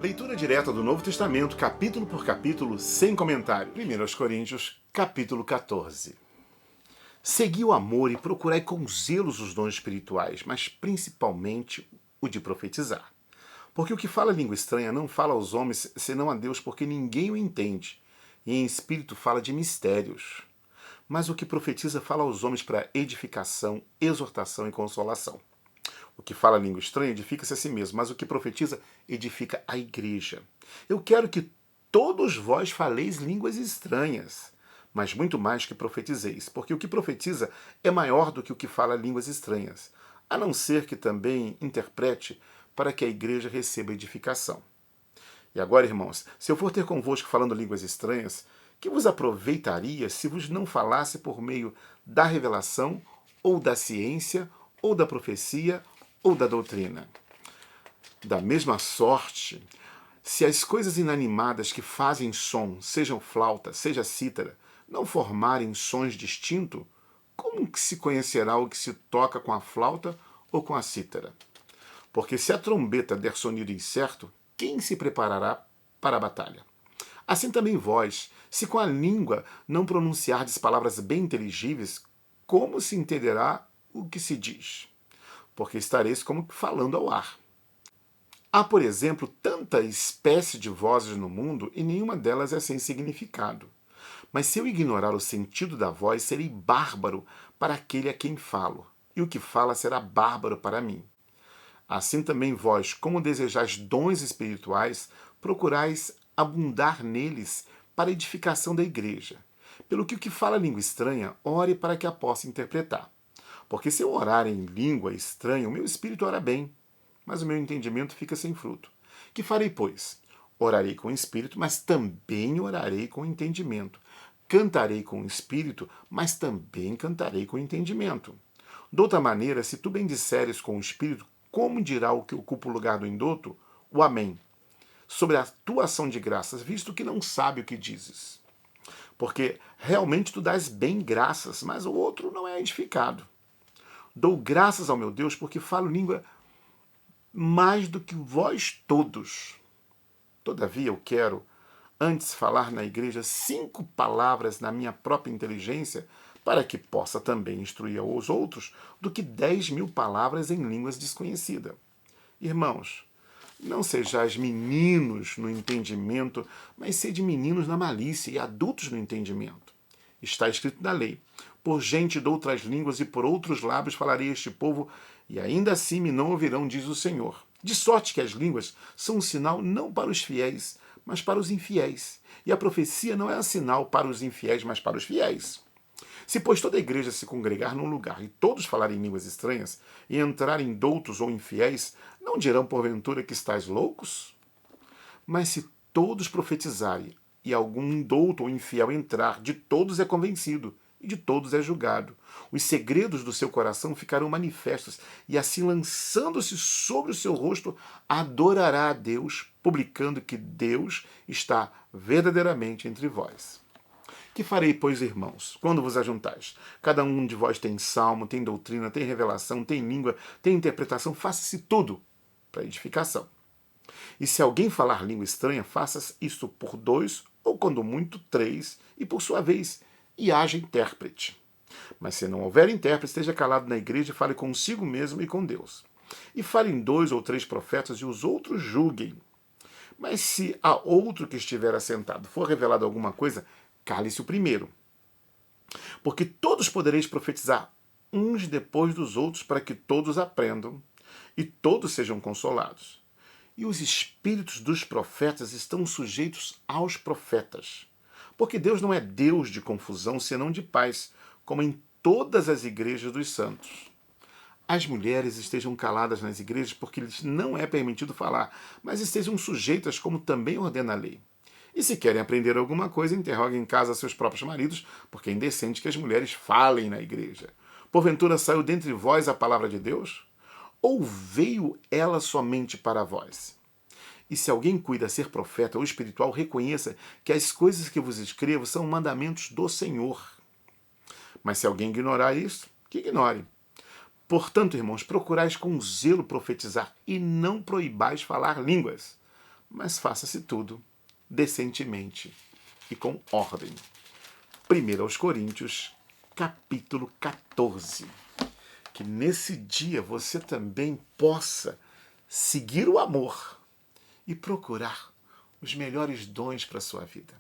Leitura direta do Novo Testamento, capítulo por capítulo, sem comentário. 1 Coríntios, capítulo 14. Segui o amor e procurai com zelos os dons espirituais, mas principalmente o de profetizar. Porque o que fala língua estranha não fala aos homens, senão a Deus, porque ninguém o entende. E em espírito fala de mistérios. Mas o que profetiza fala aos homens para edificação, exortação e consolação. O que fala língua estranha edifica-se a si mesmo, mas o que profetiza edifica a igreja. Eu quero que todos vós faleis línguas estranhas, mas muito mais que profetizeis, porque o que profetiza é maior do que o que fala línguas estranhas, a não ser que também interprete para que a igreja receba edificação. E agora, irmãos, se eu for ter convosco falando línguas estranhas, que vos aproveitaria se vos não falasse por meio da revelação, ou da ciência, ou da profecia, ou da doutrina? Da mesma sorte, se as coisas inanimadas que fazem som, sejam flauta, seja cítara, não formarem sons distintos, como que se conhecerá o que se toca com a flauta ou com a cítara? Porque se a trombeta der sonido incerto, quem se preparará para a batalha? Assim também vós, se com a língua não pronunciardes palavras bem inteligíveis, como se entenderá o que se diz? Porque estareis como falando ao ar. Há, por exemplo, tanta espécie de vozes no mundo e nenhuma delas é sem significado. Mas se eu ignorar o sentido da voz, serei bárbaro para aquele a quem falo, e o que fala será bárbaro para mim. Assim também vós, como desejais dons espirituais, procurais abundar neles para a edificação da igreja. Pelo que o que fala língua estranha, ore para que a possa interpretar. Porque se eu orar em língua estranha, o meu espírito ora bem, mas o meu entendimento fica sem fruto. Que farei, pois? Orarei com o espírito, mas também orarei com o entendimento. Cantarei com o espírito, mas também cantarei com o entendimento. De outra maneira, se tu bendisseres com o espírito, como dirá o que ocupa o lugar do indouto? O amém. Sobre a tua ação de graças, visto que não sabe o que dizes. Porque realmente tu dás bem graças, mas o outro não é edificado. Dou graças ao meu Deus porque falo língua mais do que vós todos. Todavia eu quero, antes falar na igreja 5 palavras na minha própria inteligência, para que possa também instruir aos outros, do que 10.000 palavras em línguas desconhecidas. Irmãos, não sejais meninos no entendimento, mas sede meninos na malícia e adultos no entendimento. Está escrito na lei: por gente de outras línguas e por outros lábios falarei a este povo, e ainda assim me não ouvirão, diz o Senhor. De sorte que as línguas são um sinal não para os fiéis, mas para os infiéis. E a profecia não é um sinal para os infiéis, mas para os fiéis. Se, pois, toda a igreja se congregar num lugar e todos falarem línguas estranhas, e entrarem doutos ou infiéis, não dirão porventura que estáis loucos? Mas se todos profetizarem, e algum douto ou infiel entrar, de todos é convencido, e de todos é julgado. Os segredos do seu coração ficarão manifestos, e assim lançando-se sobre o seu rosto, adorará a Deus, publicando que Deus está verdadeiramente entre vós. Que farei, pois, irmãos, quando vos ajuntais? Cada um de vós tem salmo, tem doutrina, tem revelação, tem língua, tem interpretação, faça-se tudo para edificação. E se alguém falar língua estranha, faça isso por 2, ou quando muito 3, e por sua vez, e haja intérprete. Mas se não houver intérprete, esteja calado na igreja e fale consigo mesmo e com Deus. E falem 2 ou 3 profetas, e os outros julguem. Mas se a outro que estiver assentado for revelado alguma coisa, cale-se o primeiro. Porque todos podereis profetizar uns depois dos outros, para que todos aprendam e todos sejam consolados. E os espíritos dos profetas estão sujeitos aos profetas. Porque Deus não é Deus de confusão, senão de paz, como em todas as igrejas dos santos. As mulheres estejam caladas nas igrejas, porque lhes não é permitido falar, mas estejam sujeitas, como também ordena a lei. E se querem aprender alguma coisa, interroguem em casa seus próprios maridos, porque é indecente que as mulheres falem na igreja. Porventura saiu dentre vós a palavra de Deus? Ou veio ela somente para vós? E se alguém cuida ser profeta ou espiritual, reconheça que as coisas que vos escrevo são mandamentos do Senhor. Mas se alguém ignorar isso, que ignore. Portanto, irmãos, procurais com zelo profetizar e não proibais falar línguas. mas faça-se tudo decentemente e com ordem. 1 aos Coríntios, capítulo 14. Que nesse dia você também possa seguir o amor e procurar os melhores dons para a sua vida.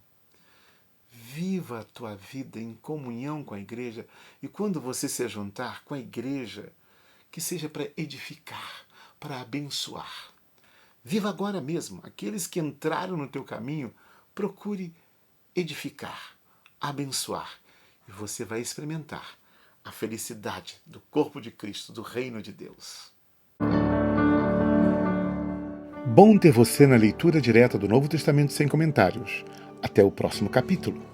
Viva a tua vida em comunhão com a igreja e quando você se juntar com a igreja, que seja para edificar, para abençoar. Viva agora mesmo. Aqueles que entraram no teu caminho, procure edificar, abençoar. E você vai experimentar a felicidade do corpo de Cristo, do reino de Deus. Bom ter você na leitura direta do Novo Testamento sem comentários. Até o próximo capítulo.